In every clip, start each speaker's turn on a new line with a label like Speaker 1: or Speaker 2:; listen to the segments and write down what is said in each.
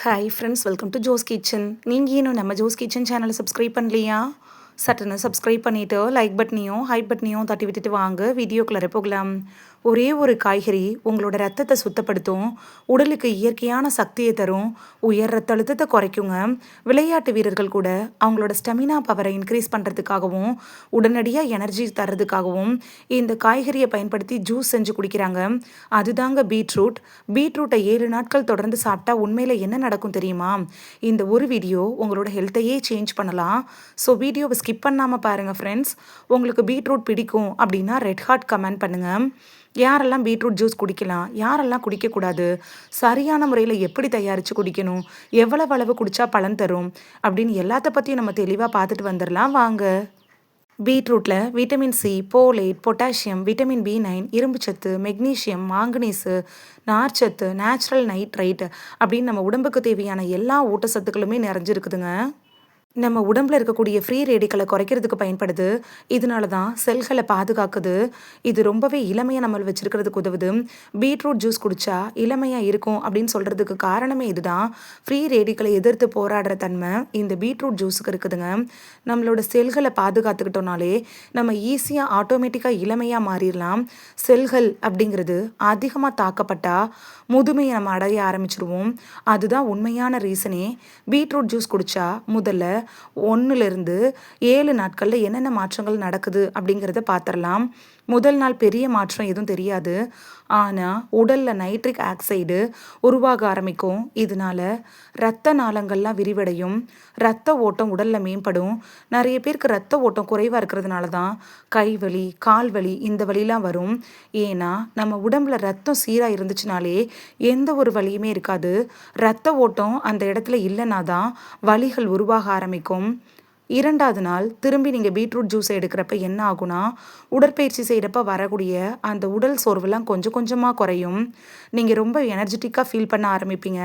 Speaker 1: Hi friends, welcome to Jo's kitchen. நீங்கள் இன்னும் நம்ம ஜோஸ் கிச்சன் சேனலை சப்ஸ்கிரைப் பண்ணலையா? சட்டுன்னு சப்ஸ்கிரைப் பண்ணிவிட்டு லைக் பட்டனையும் ஹைப் பட்டனையும் தட்டி விட்டுட்டு வாங்க வீடியோக்குள்ளே போகலாம். ஒரே ஒரு காய்கறி உங்களோட ரத்தத்தை சுத்தப்படுத்தும், உடலுக்கு இயற்கையான சக்தியை தரும், உயர் ரத்த அழுத்தத்தை குறைக்குங்க. விளையாட்டு வீரர்கள் கூட அவங்களோட ஸ்டெமினா பவரை இன்க்ரீஸ் பண்ணுறதுக்காகவும் உடனடியாக எனர்ஜி தர்றதுக்காகவும் இந்த காய்கறியை பயன்படுத்தி ஜூஸ் செஞ்சு குடிக்கிறாங்க. அதுதாங்க பீட்ரூட். பீட்ரூட்டை 7 நாட்கள் தொடர்ந்து சாப்பிட்டா உண்மையில் என்ன நடக்கும் தெரியுமா? இந்த ஒரு வீடியோ உங்களோட ஹெல்த்தையே சேஞ்ச் பண்ணலாம். ஸோ வீடியோவை ஸ்கிப் பண்ணாமல் பாருங்கள் ஃப்ரெண்ட்ஸ். உங்களுக்கு பீட்ரூட் பிடிக்கும் அப்படின்னா ரெட் ஹார்ட் கமெண்ட் பண்ணுங்கள். யாரெல்லாம் பீட்ரூட் ஜூஸ் குடிக்கலாம், யாரெல்லாம் குடிக்கக்கூடாது, சரியான முறையில் எப்படி தயாரித்து குடிக்கணும், எவ்வளவு அளவு குடித்தா பலன் தரும் அப்படின்னு எல்லாத்த பற்றியும் நம்ம தெளிவாக பார்த்துட்டு வந்துடலாம் வாங்க. பீட்ரூட்டில் vitamin C, folate, potassium, vitamin B9, இரும்புச்சத்து, மெக்னீஷியம், மாங்கனீஸு, நார்ச்சத்து, நேச்சுரல் நைட்ரைட் அப்படின்னு நம்ம உடம்புக்கு தேவையான எல்லா ஊட்டச்சத்துக்களுமே நிறைஞ்சிருக்குதுங்க. நம்ம உடம்புல இருக்கக்கூடிய ஃப்ரீ ரேடிக்கலை குறைக்கிறதுக்கு பயன்படுது. இதனால தான் செல்களை பாதுகாக்குது. இது ரொம்பவே இளமையாக நம்மளை வச்சிருக்கிறதுக்கு உதவுது. பீட்ரூட் ஜூஸ் குடித்தா இளமையாக இருக்கும் அப்படின்னு சொல்கிறதுக்கு காரணமே இதுதான். ஃப்ரீ ரேடிக்கலை எதிர்த்து போராடுற தன்மை இந்த பீட்ரூட் ஜூஸுக்கு இருக்குதுங்க. நம்மளோட செல்களை பாதுகாத்துக்கிட்டோம்னாலே நம்ம ஈஸியாக ஆட்டோமேட்டிக்காக இளமையாக மாறிடலாம். செல்கள் அப்படிங்கிறது அதிகமாக தாக்கப்பட்டால் முதுமையை நம்ம அடைய ஆரம்பிச்சிருவோம். அதுதான் உண்மையான ரீசனே. பீட்ரூட் ஜூஸ் குடித்தா முதல்ல 1லிருந்து 7 நாட்களில் என்னென்ன மாற்றங்கள் நடக்குது அப்படிங்கிறத பார்த்துடலாம். முதல் நாள் பெரிய மாற்றம் எதுவும் தெரியாது. ஆனால் உடலில் நைட்ரிக் ஆக்சைடு உருவாக ஆரம்பிக்கும். இதனால இரத்த நாளங்கள்லாம் விரிவடையும், இரத்த ஓட்டம் உடலில் மேம்படும். நிறைய பேருக்கு இரத்த ஓட்டம் குறைவாக இருக்கிறதுனால தான் கைவலி, கால் வலி இந்த வலிலாம் வரும். ஏன்னா நம்ம உடம்புல ரத்தம் சீராக இருந்துச்சுனாலே எந்த ஒரு வலியுமே இருக்காது. இரத்த ஓட்டம் அந்த இடத்துல இல்லைன்னா தான் வலிகள் உருவாக ஆரம்பிக்கும். 2வது நாள் திரும்பி நீங்கள் பீட்ரூட் ஜூஸ் எடுக்கிறப்ப என்ன ஆகுனா, உடற்பயிற்சி செய்கிறப்ப வரக்கூடிய அந்த உடல் சோர்வெல்லாம் கொஞ்சம் கொஞ்சமாக குறையும். நீங்கள் ரொம்ப எனர்ஜெட்டிக்காக ஃபீல் பண்ண ஆரம்பிப்பீங்க.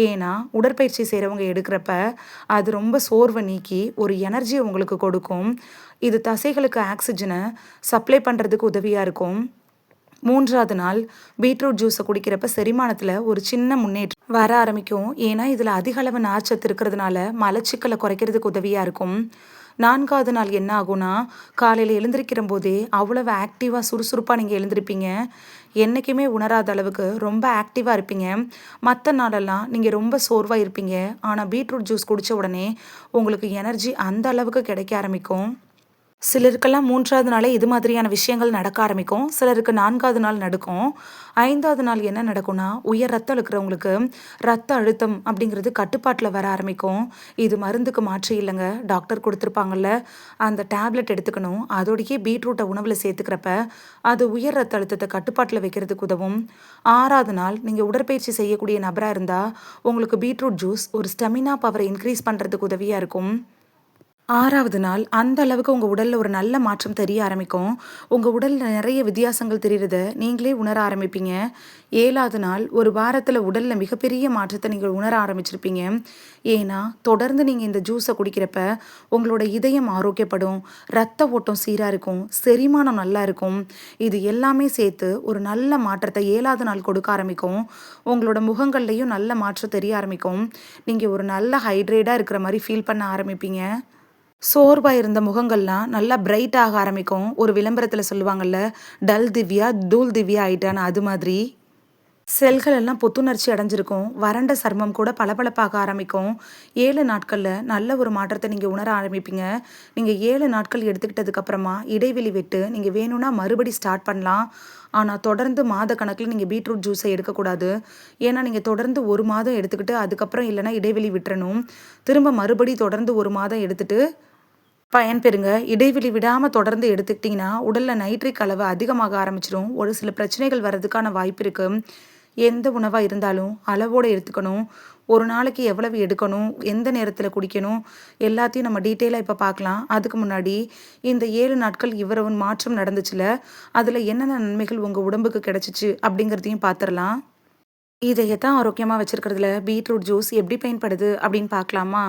Speaker 1: ஏன்னா உடற்பயிற்சி செய்கிறவங்க எடுக்கிறப்ப அது ரொம்ப சோர்வை நீக்கி ஒரு எனர்ஜியை உங்களுக்கு கொடுக்கும். இது தசைகளுக்கு ஆக்சிஜனை சப்ளை பண்ணுறதுக்கு உதவியாக இருக்கும். 3வது நாள் பீட்ரூட் ஜூஸை குடிக்கிறப்ப செரிமானத்தில் ஒரு சின்ன முன்னேற்றம் வர ஆரம்பிக்கும். ஏன்னா இதில் அதிக அளவு நார்ச்சத்து இருக்கிறதுனால மலச்சிக்கலை குறைக்கிறதுக்கு உதவியாக இருக்கும். 4வது நாள் என்ன ஆகும்னா, காலையில் எழுந்திருக்கிற போதே அவ்வளவு ஆக்டிவாக சுறுசுறுப்பாக நீங்கள் எழுந்திருப்பீங்க. என்றைக்குமே உணராத அளவுக்கு ரொம்ப ஆக்டிவாக இருப்பீங்க. மற்ற நாளெல்லாம் நீங்கள் ரொம்ப சோர்வாக இருப்பீங்க. ஆனால் பீட்ரூட் ஜூஸ் குடித்த உடனே உங்களுக்கு எனர்ஜி அந்த அளவுக்கு கிடைக்க ஆரம்பிக்கும். சிலருக்கெல்லாம் 3வது நாளே இது மாதிரியான விஷயங்கள் நடக்க ஆரம்பிக்கும். சிலருக்கு 4வது நாள் நடக்கும். 5வது நாள் என்ன நடக்கும்னா, உயர் ரத்தம் இருக்கிறவங்களுக்கு ரத்த அழுத்தம் அப்படிங்கிறது கட்டுப்பாட்டில் வர ஆரம்பிக்கும். இது மருந்துக்கு மாற்று இல்லைங்க. டாக்டர் கொடுத்துருப்பாங்கல்ல, அந்த டேப்லெட் எடுத்துக்கணும். அதோடையே பீட்ரூட்டை உணவில் சேர்த்துக்கிறப்ப அது உயர் ரத்த அழுத்தத்தை கட்டுப்பாட்டில் வைக்கிறதுக்கு உதவும். 6வது நாள் நீங்கள் உடற்பயிற்சி செய்யக்கூடிய நபராக இருந்தால் உங்களுக்கு பீட்ரூட் ஜூஸ் ஒரு ஸ்டெமினா பவரை இன்க்ரீஸ் பண்ணுறதுக்கு உதவியாக இருக்கும். 6வது நாள் அந்த அளவுக்கு உங்கள் உடலில் ஒரு நல்ல மாற்றம் தெரிய ஆரம்பிக்கும். உங்கள் உடலில் நிறைய வித்தியாசங்கள் தெரிகிறத நீங்களே உணர ஆரம்பிப்பீங்க. 7வது நாள் ஒரு வாரத்தில் உடலில் மிகப்பெரிய மாற்றத்தை நீங்கள் உணர ஆரம்பிச்சிருப்பீங்க. ஏன்னா தொடர்ந்து நீங்கள் இந்த ஜூஸை குடிக்கிறப்ப உங்களோட இதயம் ஆரோக்கியப்படும், இரத்த ஓட்டம் சீராக இருக்கும், செரிமானம் நல்லா இருக்கும். இது எல்லாமே சேர்த்து ஒரு நல்ல மாற்றத்தை 7வது நாள் கொடுக்க ஆரம்பிக்கும். உங்களோட முகங்கள்லையும் நல்ல மாற்றம் தெரிய ஆரம்பிக்கும். நீங்கள் ஒரு நல்ல ஹைட்ரேட்டாக இருக்கிற மாதிரி ஃபீல் பண்ண ஆரம்பிப்பீங்க. சோர்வாக இருந்த முகங்கள்லாம் நல்லா பிரைட் ஆக ஆரம்பிக்கும். ஒரு விளம்பரத்தில் சொல்லுவாங்கள்ல, டல் திவ்யா தூள் திவ்யா ஆயிட்டான்னு, அது மாதிரி செல்கள் எல்லாம் புத்துணர்ச்சி அடைஞ்சிருக்கும். வறண்ட சர்மம் கூட பளபளப்பாக ஆரம்பிக்கும். 7 நாட்களில் நல்ல ஒரு மாற்றத்தை நீங்கள் உணர ஆரம்பிப்பீங்க. நீங்கள் 7 நாட்கள் எடுத்துக்கிட்டதுக்கப்புறமா இடைவெளி விட்டு நீங்கள் வேணும்னா மறுபடி ஸ்டார்ட் பண்ணலாம். ஆனால் தொடர்ந்து மாத கணக்கில் நீங்கள் பீட்ரூட் ஜூஸை எடுக்கக்கூடாது. ஏன்னா நீங்கள் தொடர்ந்து 1 மாதம் எடுத்துக்கிட்டு அதுக்கப்புறம் இல்லைனா இடைவெளி விட்டுறணும். திரும்ப மறுபடி தொடர்ந்து 1 மாதம் எடுத்துகிட்டு பயன்பெறுங்க. இடைவெளி விடாமல் தொடர்ந்து எடுத்துக்கிட்டிங்கன்னா உடலில் நைட்ரிக் அளவு அதிகமாக ஆரம்பிச்சிடும். ஒரு சில பிரச்சனைகள் வர்றதுக்கான வாய்ப்பு இருக்குது. எந்த உணவாக இருந்தாலும் அளவோடு எடுத்துக்கணும். ஒரு நாளைக்கு எவ்வளவு எடுக்கணும், எந்த நேரத்தில் குடிக்கணும், எல்லாத்தையும் நம்ம டீட்டெயிலாக இப்போ பார்க்கலாம். அதுக்கு முன்னாடி இந்த 7 நாட்கள் இவ்வளவு மாற்றம் நடந்துச்சுல, அதில் என்னென்ன நன்மைகள் உங்கள் உடம்புக்கு கிடைச்சிச்சு அப்படிங்கிறதையும் பார்த்துடலாம். இதயத்தை ஆரோக்கியமாக வச்சுருக்கிறதுல பீட்ரூட் ஜூஸ் எப்படி பயன்படுது அப்படின்னு பார்க்கலாமா?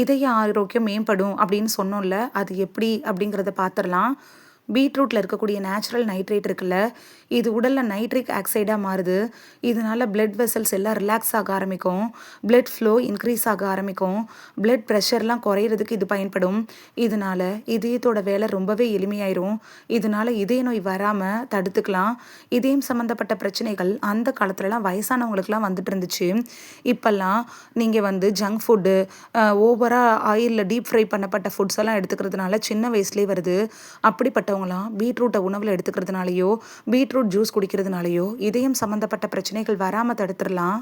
Speaker 1: இதய ஆரோக்கியம் மேம்படும் அப்படின்னு சொன்னோம்ல, அது எப்படி அப்படிங்கிறத பார்த்துடலாம். பீட்ரூட்டில் இருக்கக்கூடிய நேச்சுரல் நைட்ரேட் இருக்குல்ல, இது உடலில் நைட்ரிக் ஆக்சைடாக மாறுது. இதனால பிளட் வெசல்ஸ் எல்லாம் ரிலாக்ஸ் ஆக ஆரம்பிக்கும். பிளட் ஃப்ளோ இன்க்ரீஸ் ஆக ஆரம்பிக்கும். பிளட் ப்ரெஷர்லாம் குறையிறதுக்கு இது பயன்படும். இதனால இதயத்தோட வேலை ரொம்பவே எளிமையாயிரும். இதனால இதய நோய் வராமல் தடுத்துக்கலாம். இதயம் சம்மந்தப்பட்ட பிரச்சனைகள் அந்த காலத்துலலாம் வயசானவங்களுக்குலாம் வந்துட்டு இருந்துச்சு. இப்போல்லாம் நீங்கள் ஜங்க் ஃபுட்டு, ஓவராக ஆயிலில் டீப் ஃப்ரை பண்ணப்பட்ட ஃபுட்ஸ் எல்லாம் எடுத்துக்கிறதுனால சின்ன வயசுலேயே வருது. அப்படிப்பட்டவங்களாம் பீட்ரூட்டை உணவில் எடுத்துக்கிறதுனாலையோ, பீட்ரூட் ஜூஸ் குடிக்கிறதுனாலையோ இதயம் சம்மந்தப்பட்ட பிரச்சனைகள் வராமல் தடுத்துடலாம்.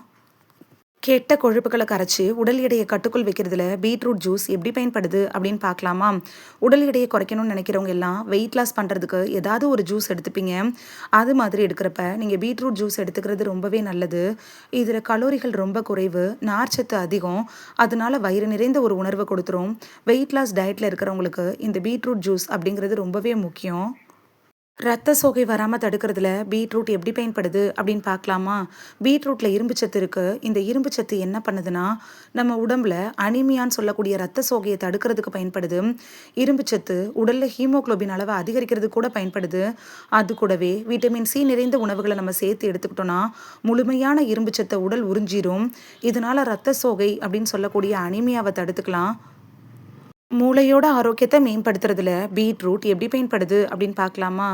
Speaker 1: கெட்ட கொழுப்புகளை கரைச்சி உடல் எடையை கட்டுக்குள் வைக்கிறதுல பீட்ரூட் ஜூஸ் எப்படி பயன்படுது அப்படின்னு பார்க்கலாமா? உடல் எடையை குறைக்கணும்னு நினைக்கிறவங்க எல்லாம் வெயிட் லாஸ் பண்ணுறதுக்கு ஏதாவது ஒரு ஜூஸ் எடுத்துப்பீங்க. அது மாதிரி எடுக்கிறப்ப நீங்கள் பீட்ரூட் ஜூஸ் எடுத்துக்கிறது ரொம்பவே நல்லது. இதில் கலோரிகள் ரொம்ப குறைவு, நார்ச்சத்து அதிகம். அதனால வயிறு நிறைந்த ஒரு உணர்வை கொடுத்துரும். வெயிட் லாஸ் டயட்டில் இருக்கிறவங்களுக்கு இந்த பீட்ரூட் ஜூஸ் அப்படிங்கிறது ரொம்பவே முக்கியம். ரத்த சோகை வராமல் தடுக்கிறதுல பீட்ரூட் எப்படி பயன்படுது அப்படின்னு பார்க்கலாமா? பீட்ரூட்டில் இரும்புச்சத்து இருக்குது. இந்த இரும்புச்சத்து என்ன பண்ணுதுன்னா, நம்ம உடம்புல அனிமியான்னு சொல்லக்கூடிய ரத்த சோகையை தடுக்கிறதுக்கு பயன்படுது. இரும்புச்சத்து உடலில் ஹீமோக்ளோபின் அளவை அதிகரிக்கிறது கூட பயன்படுது. அது கூடவே விட்டமின் சி நிறைந்த உணவுகளை நம்ம சேர்த்து எடுத்துக்கிட்டோன்னா முழுமையான இரும்புச்சத்தை உடல் உறிஞ்சிரும். இதனால் ரத்த சோகை அப்படின்னு சொல்லக்கூடிய அனிமியாவை தடுத்துக்கலாம். மூளையோட ஆரோக்கியத்தை மேம்படுத்துறதுல பீட்ரூட் எப்படி பயன்படுது அப்படின்னு பார்க்கலாமா?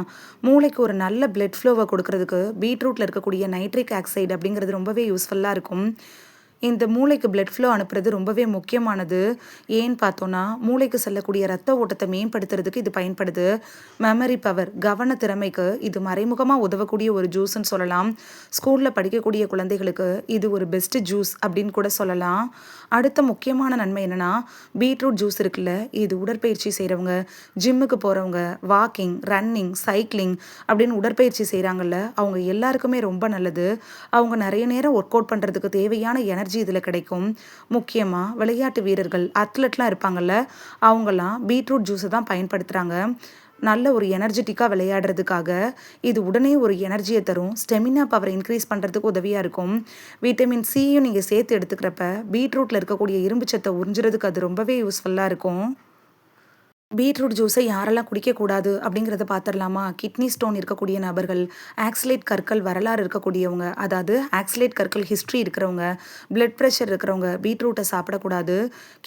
Speaker 1: மூளைக்கு ஒரு நல்ல பிளட் ஃப்ளோவை கொடுக்கறதுக்கு பீட்ரூட்டில் இருக்கக்கூடிய நைட்ரிக் ஆக்சைடு அப்படிங்கிறது ரொம்பவே யூஸ்ஃபுல்லாக இருக்கும். இந்த மூளைக்கு பிளட் ஃப்ளோ அனுப்புறது ரொம்பவே முக்கியமானது. ஏன்னு பார்த்தோன்னா, மூளைக்கு செல்லக்கூடிய ரத்த ஓட்டத்தை மேம்படுத்துறதுக்கு இது பயன்படுது. மெமரி பவர், கவன திறமைக்கு இது மறைமுகமாக உதவக்கூடிய ஒரு ஜூஸ்ன்னு சொல்லலாம். ஸ்கூலில் படிக்கக்கூடிய குழந்தைகளுக்கு இது ஒரு பெஸ்ட் ஜூஸ் அப்படின்னு கூட சொல்லலாம். அடுத்த முக்கியமான நன்மை என்னென்னா, பீட்ரூட் ஜூஸ் இருக்குல்ல, இது உடற்பயிற்சி செய்கிறவங்க, ஜிம்முக்கு போகிறவங்க, வாக்கிங், ரன்னிங், சைக்கிளிங் அப்படின்னு உடற்பயிற்சி செய்கிறாங்கல்ல, அவங்க எல்லாருக்குமே ரொம்ப நல்லது. அவங்க நிறைய நேரம் ஒர்க் அவுட் பண்ணுறதுக்கு தேவையான எனர்ஜி இதில் கிடைக்கும். முக்கியமாக விளையாட்டு வீரர்கள், அத்லெட்லாம் இருப்பாங்கல்ல, அவங்கெல்லாம் பீட்ரூட் ஜூஸை தான் பயன்படுத்துகிறாங்க. நல்ல ஒரு எனர்ஜெட்டிக்காக விளையாடுறதுக்காக இது உடனே ஒரு எனர்ஜியை தரும். ஸ்டெமினா பவரை இன்க்ரீஸ் பண்ணுறதுக்கு உதவியாக இருக்கும். விட்டமின் சியும் நீங்கள் சேர்த்து எடுத்துக்கிறப்ப பீட்ரூட்டில் இருக்கக்கூடிய இரும்புச்சத்தை உறிஞ்சுறதுக்கு அது ரொம்பவே யூஸ்ஃபுல்லாக இருக்கும். பீட்ரூட் ஜூஸை யாரெல்லாம் குடிக்கக்கூடாது அப்படிங்கிறத பார்த்துடலாமா? கிட்னி ஸ்டோன் இருக்கக்கூடிய நபர்கள், ஆக்சிலேட் கற்கள் வரலாறு இருக்கக்கூடியவங்க, அதாவது ஆக்சிலேட் கற்கள் ஹிஸ்ட்ரி இருக்கிறவங்க, பிளட் ப்ரெஷர் இருக்கிறவங்க பீட்ரூட்டை சாப்பிடக்கூடாது.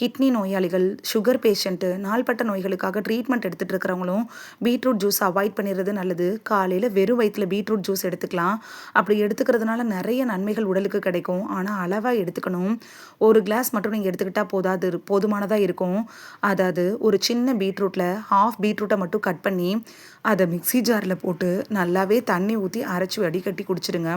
Speaker 1: கிட்னி நோயாளிகள், சுகர் பேஷண்ட்டு, நாள்பட்ட நோய்களுக்காக ட்ரீட்மெண்ட் எடுத்துகிட்டு இருக்கிறவங்களும் பீட்ரூட் ஜூஸ் அவாய்ட் பண்ணிடுறது நல்லது. காலையில் வெறும் வயிற்றில் பீட்ரூட் ஜூஸ் எடுத்துக்கலாம். அப்படி எடுத்துக்கிறதுனால நிறைய நன்மைகள் உடலுக்கு கிடைக்கும். ஆனால் அளவாக எடுத்துக்கணும். ஒரு கிளாஸ் மட்டும் நீங்கள் எடுத்துக்கிட்டால் போதுமானதாக இருக்கும். அதாவது ஒரு சின்ன பீட்ரூட்டில் ஹாஃப் பீட்ரூட்டை மட்டும் கட் பண்ணி அதை மிக்ஸி ஜாரில் போட்டு நல்லாவே தண்ணி ஊற்றி அரைச்சி வடிகட்டி குடிச்சிடுங்க.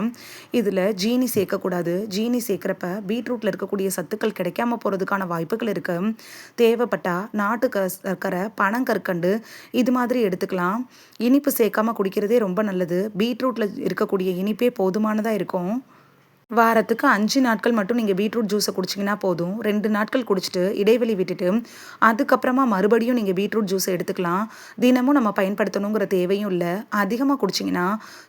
Speaker 1: இதில் ஜீனி சேர்க்கக்கூடாது. ஜீனி சேர்க்குறப்ப பீட்ரூட்டில் இருக்கக்கூடிய சத்துக்கள் கிடைக்காம போகிறதுக்கான வாய்ப்புகள் இருக்குது. தேவைப்பட்டால் நாட்டு சர்க்கரை, பனங்கற்கண்டு இது மாதிரி எடுத்துக்கலாம். இனிப்பு சேர்க்காம குடிக்கிறதே ரொம்ப நல்லது. பீட்ரூட்டில் இருக்கக்கூடிய இனிப்பே போதுமானதாக இருக்கும். வாரத்துக்கு 5 நாட்கள் மட்டும் நீங்கள் பீட்ரூட் ஜூஸை குடிச்சிங்கன்னா போதும். 2 நாட்கள் குடிச்சிட்டு இடைவெளி விட்டுட்டு அதுக்கப்புறமா மறுபடியும் நீங்கள் பீட்ரூட் ஜூஸை எடுத்துக்கலாம். தினமும் நம்ம பயன்படுத்தணுங்கிற தேவையும் இல்லை. அதிகமாக குடிச்சிங்கன்னா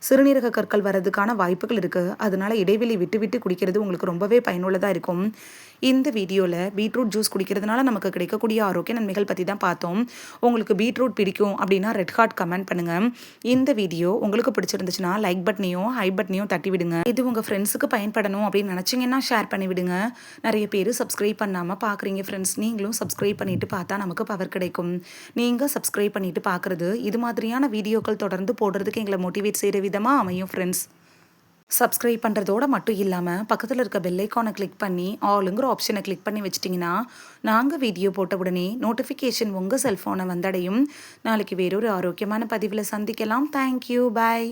Speaker 1: சிறுநீரக கற்கள் வர்றதுக்கான வாய்ப்புகள் இருக்குது. அதனால இடைவெளி விட்டு விட்டு குடிக்கிறது உங்களுக்கு ரொம்பவே பயனுள்ளதாக இருக்கும். இந்த வீடியோவில் பீட்ரூட் ஜூஸ் குடிக்கிறதுனால நமக்கு கிடைக்கக்கூடிய ஆரோக்கிய நன்மைகள் பற்றி தான் பார்த்தோம். உங்களுக்கு பீட்ரூட் பிடிக்கும் அப்படின்னா ரெட் ஹார்ட் கமெண்ட் பண்ணுங்கள். இந்த வீடியோ உங்களுக்கு பிடிச்சிருந்துச்சுன்னா லைக் பட்டனையும் ஹை பட்டனையும் தட்டி விடுங்க. இது உங்கள் ஃப்ரெண்ட்ஸுக்கு பயன்படணும் அப்படின்னு நினச்சிங்கன்னா ஷேர் பண்ணி விடுங்க. நிறைய பேர் சப்ஸ்கிரைப் பண்ணாமல் பார்க்குறீங்க ஃப்ரெண்ட்ஸ். நீங்களும் சப்ஸ்கிரைப் பண்ணிவிட்டு பார்த்தா நமக்கு பவர் கிடைக்கும். நீங்கள் சப்ஸ்கிரைப் பண்ணிவிட்டு பார்க்குறது இது மாதிரியான வீடியோக்கள் தொடர்ந்து போடுறதுக்கு எங்களை மோட்டிவேட் செய்கிற விதமாக அமையும் ஃப்ரெண்ட்ஸ். சப்ஸ்கிரைப் பண்ணுறதோட மட்டும் இல்லாமல் பக்கத்தில் இருக்க பெல் ஐக்கானை கிளிக் பண்ணி ஆளுங்கிற ஆப்ஷனை கிளிக் பண்ணி வச்சிட்டிங்கன்னா நாங்கள் வீடியோ போட்ட உடனே நோட்டிஃபிகேஷன் உங்கள் செல்ஃபோனை வந்தடையும். நாளைக்கு வேறொரு ஆரோக்கியமான பதிவில் சந்திக்கலாம். தேங்க்யூ, பாய்.